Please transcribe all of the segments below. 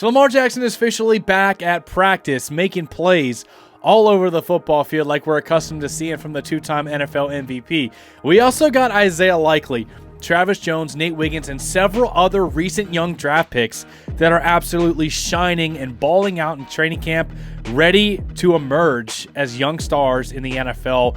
So Lamar Jackson is officially back at practice, making plays all over the football field like we're accustomed to seeing from the two-time NFL MVP. We also got Isaiah Likeley, Travis Jones, Nate Wiggins, and several other recent young draft picks that are absolutely shining and balling out in training camp, ready to emerge as young stars in the NFL.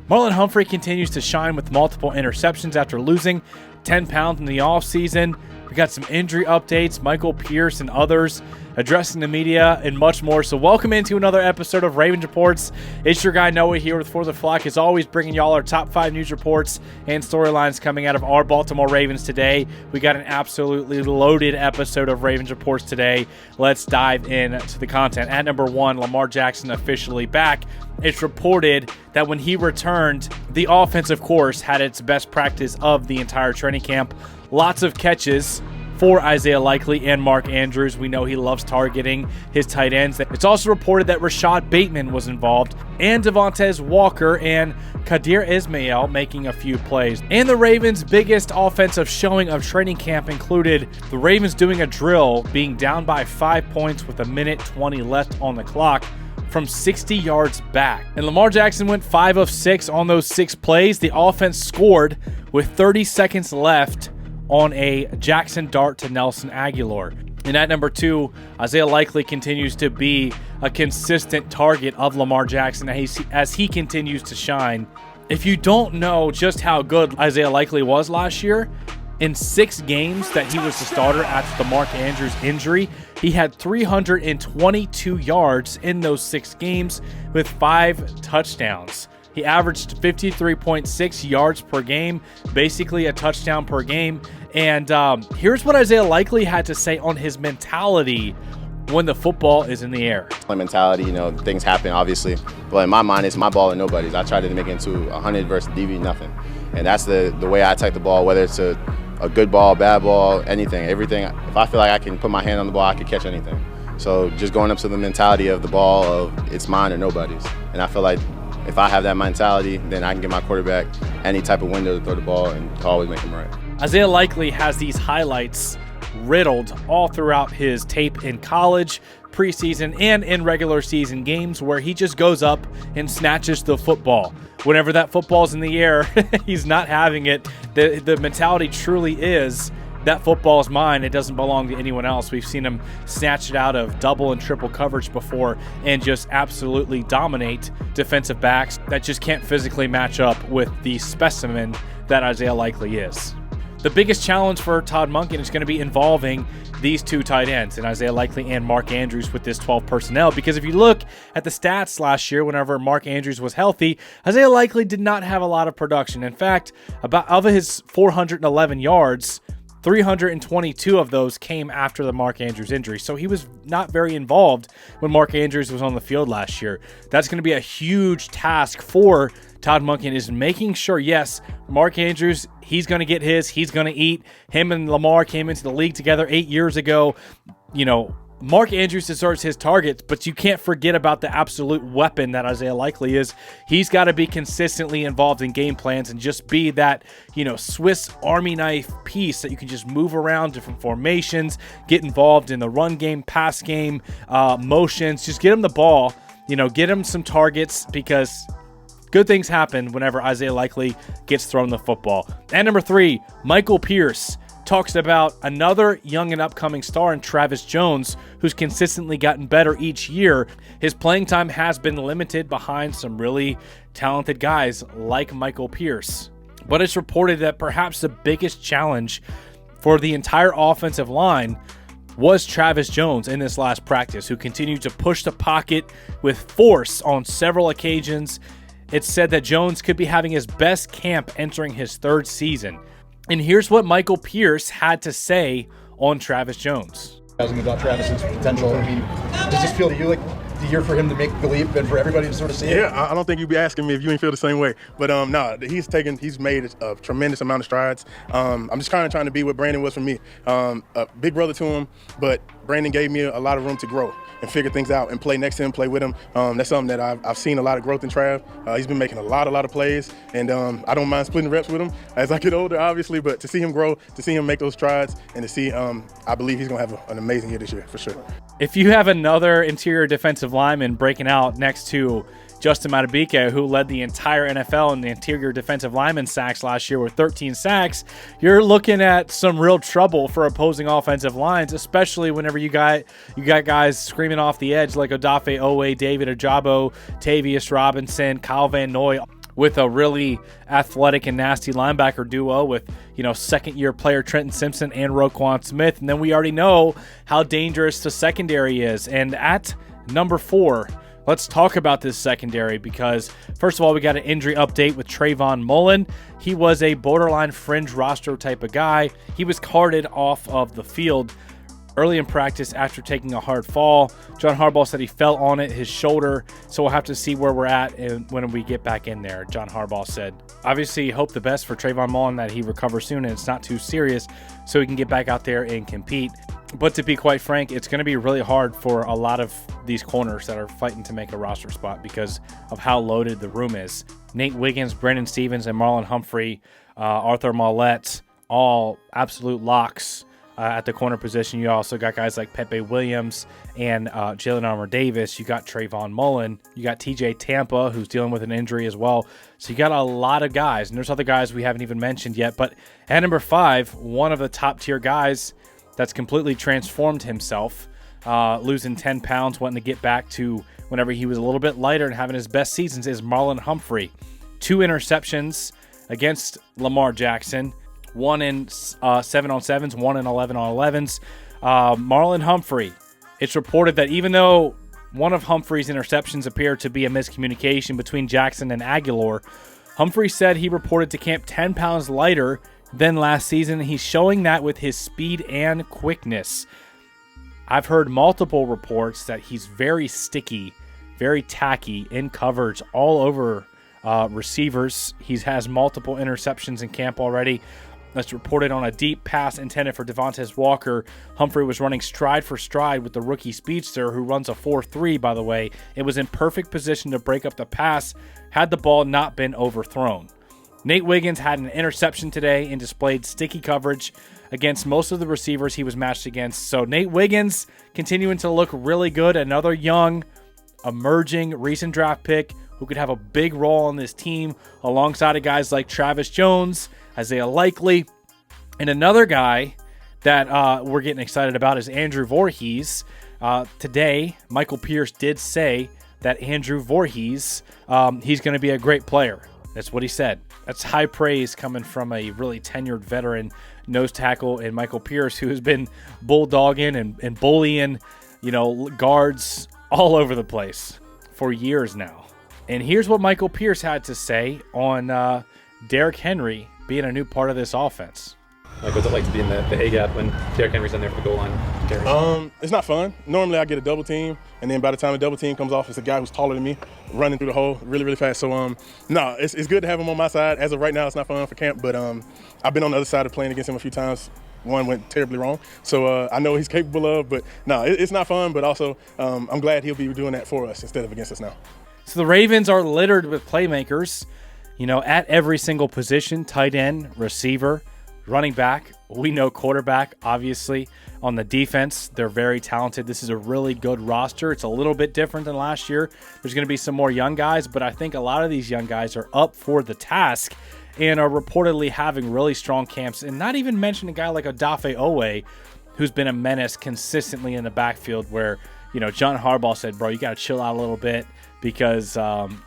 Marlon Humphrey continues to shine with multiple interceptions after losing 10 pounds in the offseason. We got some injury updates, Michael Pierce and others addressing the media and much more. So welcome into another episode of Ravens Reports. It's your guy Noah here with For the Flock, as always, bringing y'all our top 5 news reports and storylines coming out of our Baltimore Ravens today. We got an absolutely loaded episode of Ravens Reports today. Let's dive into the content. At number 1, Lamar Jackson officially back. It's reported that when he returned, the offense, of course, had its best practice of the entire training camp. Lots of catches for Isaiah Likeley and Mark Andrews. We know he loves targeting his tight ends. It's also reported that Rashad Bateman was involved, and Devontae Walker and Kadir Ismail making a few plays. And the Ravens' biggest offensive showing of training camp included the Ravens doing a drill, being down by 5 points with 1:20 left on the clock from 60 yards back. And Lamar Jackson went 5 of 6 on those 6 plays. The offense scored with 30 seconds left on a Jackson dart to Nelson Aguilar. And at number 2, Isaiah Likeley continues to be a consistent target of Lamar Jackson as he continues to shine. If you don't know just how good Isaiah Likeley was last year, in 6 games that he was the starter after the Mark Andrews injury, he had 322 yards in those 6 games with 5 touchdowns. He averaged 53.6 yards per game, basically a touchdown per game. And here's what Isaiah Likeley had to say on his mentality when the football is in the air. My mentality, things happen, obviously. But in my mind, it's my ball and nobody's. I try to make it into 100 versus DB, nothing. And that's the way I attack the ball, whether it's a good ball, bad ball, anything, everything. If I feel like I can put my hand on the ball, I can catch anything. So just going up to the mentality of the ball of it's mine or nobody's. And I feel like if I have that mentality, then I can give my quarterback any type of window to throw the ball and always make him right. Isaiah Likeley has these highlights riddled all throughout his tape in college, preseason, and in regular season games where he just goes up and snatches the football. Whenever that football's in the air, he's not having it. The mentality truly is, that football is mine. It doesn't belong to anyone else. We've seen him snatch it out of double and triple coverage before and just absolutely dominate defensive backs that just can't physically match up with the specimen that Isaiah Likeley is. The biggest challenge for Todd Monken is going to be involving these 2 tight ends, and Isaiah Likeley and Mark Andrews with this 12 personnel. Because if you look at the stats last year, whenever Mark Andrews was healthy, Isaiah Likeley did not have a lot of production. In fact, of his 411 yards, 322 of those came after the Mark Andrews injury. So he was not very involved when Mark Andrews was on the field last year. That's going to be a huge task for Todd Monken, is making sure, yes, Mark Andrews, he's going to get his, he's going to eat. Him and Lamar came into the league together 8 years ago. Mark Andrews deserves his targets, but you can't forget about the absolute weapon that Isaiah Likeley is. He's got to be consistently involved in game plans and just be that, Swiss Army knife piece that you can just move around different formations, get involved in the run game, pass game, motions. Just get him the ball, get him some targets, because good things happen whenever Isaiah Likeley gets thrown the football. And number 3, Michael Pierce talks about another young and upcoming star in Travis Jones, who's consistently gotten better each year. His playing time has been limited behind some really talented guys like Michael Pierce. But it's reported that perhaps the biggest challenge for the entire offensive line was Travis Jones in this last practice, who continued to push the pocket with force on several occasions. It's said that Jones could be having his best camp entering his 3rd season. And here's what Michael Pierce had to say on Travis Jones. Asking about Travis's potential, does this feel to you like the year for him to make the leap and for everybody to sort of see it? Yeah, I don't think you'd be asking me if you ain't feel the same way. But no, he's made a tremendous amount of strides. I'm just kind of trying to be what Brandon was for me, a big brother to him, but Brandon gave me a lot of room to grow and figure things out and play next to him, play with him. That's something that I've seen a lot of growth in Trav. He's been making a lot of plays, and I don't mind splitting reps with him as I get older, obviously, but to see him grow, to see him make those strides, and to see, I believe he's going to have an amazing year this year, for sure. If you have another interior defensive lineman breaking out next to Justin Madubuike, who led the entire NFL in the interior defensive lineman sacks last year with 13 sacks, you're looking at some real trouble for opposing offensive lines, especially whenever you got guys screaming off the edge like Odafe Owe, David Ojabo, Tavius Robinson, Kyle Van Noy, with a really athletic and nasty linebacker duo with, second-year player Trenton Simpson and Roquan Smith. And then we already know how dangerous the secondary is. And at number 4, let's talk about this secondary because, first of all, we got an injury update with Trayvon Mullen. He was a borderline fringe roster type of guy. He was carted off of the field early in practice after taking a hard fall. John Harbaugh said he fell on it, his shoulder, so we'll have to see where we're at and when we get back in there, John Harbaugh said. Obviously, hope the best for Trayvon Mullen, that he recovers soon and it's not too serious so he can get back out there and compete. But to be quite frank, it's going to be really hard for a lot of these corners that are fighting to make a roster spot because of how loaded the room is. Nate Wiggins, Brandon Stevens, and Marlon Humphrey, Arthur Maulette, all absolute locks at the corner position. You also got guys like Pepe Williams and Jalen Armour-Davis. You got Trayvon Mullen. You got TJ Tampa, who's dealing with an injury as well. So you got a lot of guys, and there's other guys we haven't even mentioned yet. But at number 5, one of the top-tier guys that's completely transformed himself, losing 10 pounds, wanting to get back to whenever he was a little bit lighter and having his best seasons, is Marlon Humphrey. 2 interceptions against Lamar Jackson, 1 in 7-on-7s, 1 in 11-on-11s. Marlon Humphrey, it's reported that even though one of Humphrey's interceptions appeared to be a miscommunication between Jackson and Aguilar, Humphrey said he reported to camp 10 pounds lighter than last season. He's showing that with his speed and quickness. I've heard multiple reports that he's very sticky, very tacky in coverage all over receivers. He has multiple interceptions in camp already. That's reported on a deep pass intended for Devontae Walker. Humphrey was running stride for stride with the rookie speedster, who runs a 4.3, by the way. It was in perfect position to break up the pass had the ball not been overthrown. Nate Wiggins had an interception today and displayed sticky coverage against most of the receivers he was matched against. So Nate Wiggins continuing to look really good. Another young, emerging, recent draft pick who could have a big role on this team alongside of guys like Travis Jones, Isaiah Likeley, and another guy that we're getting excited about is Andrew Voorhees. Today, Michael Pierce did say that Andrew Voorhees, he's going to be a great player. That's what he said. That's high praise coming from a really tenured veteran nose tackle in Michael Pierce, who has been bulldogging and bullying, guards all over the place for years now. And here's what Michael Pierce had to say on Derrick Henry being a new part of this offense. Like, what's it like to be in the A-gap when Derrick Henry's in there for the goal line? It's not fun. Normally I get a double team, and then by the time the double team comes off, it's a guy who's taller than me running through the hole really, really fast. So, no, it's good to have him on my side. As of right now, it's not fun for camp, but I've been on the other side of playing against him a few times. One went terribly wrong. So I know he's capable of, but no, it's not fun, but also I'm glad he'll be doing that for us instead of against us now. So the Ravens are littered with playmakers, at every single position: tight end, receiver, running back. We know quarterback, obviously. On the defense, they're very talented. This is a really good roster. It's a little bit different than last year. There's going to be some more young guys, but I think a lot of these young guys are up for the task and are reportedly having really strong camps. And not even mention a guy like Odafe Owe, who's been a menace consistently in the backfield, where, John Harbaugh said, bro, you got to chill out a little bit because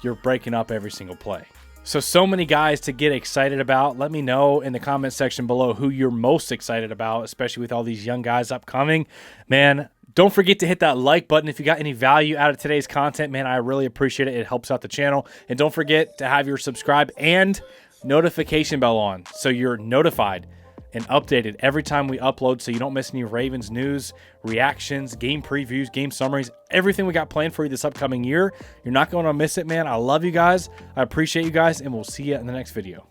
you're breaking up every single play. So many guys to get excited about. Let me know in the comment section below who you're most excited about, especially with all these young guys upcoming. Man, don't forget to hit that like button if you got any value out of today's content. Man, I really appreciate it. It helps out the channel. And don't forget to have your subscribe and notification bell on so you're notified and updated every time we upload, so you don't miss any Ravens news, reactions, game previews, game summaries, everything we got planned for you this upcoming year. You're not going to miss it, man. I love you guys. I appreciate you guys, and we'll see you in the next video.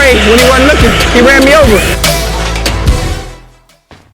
Ray, when he wasn't looking, he ran me over.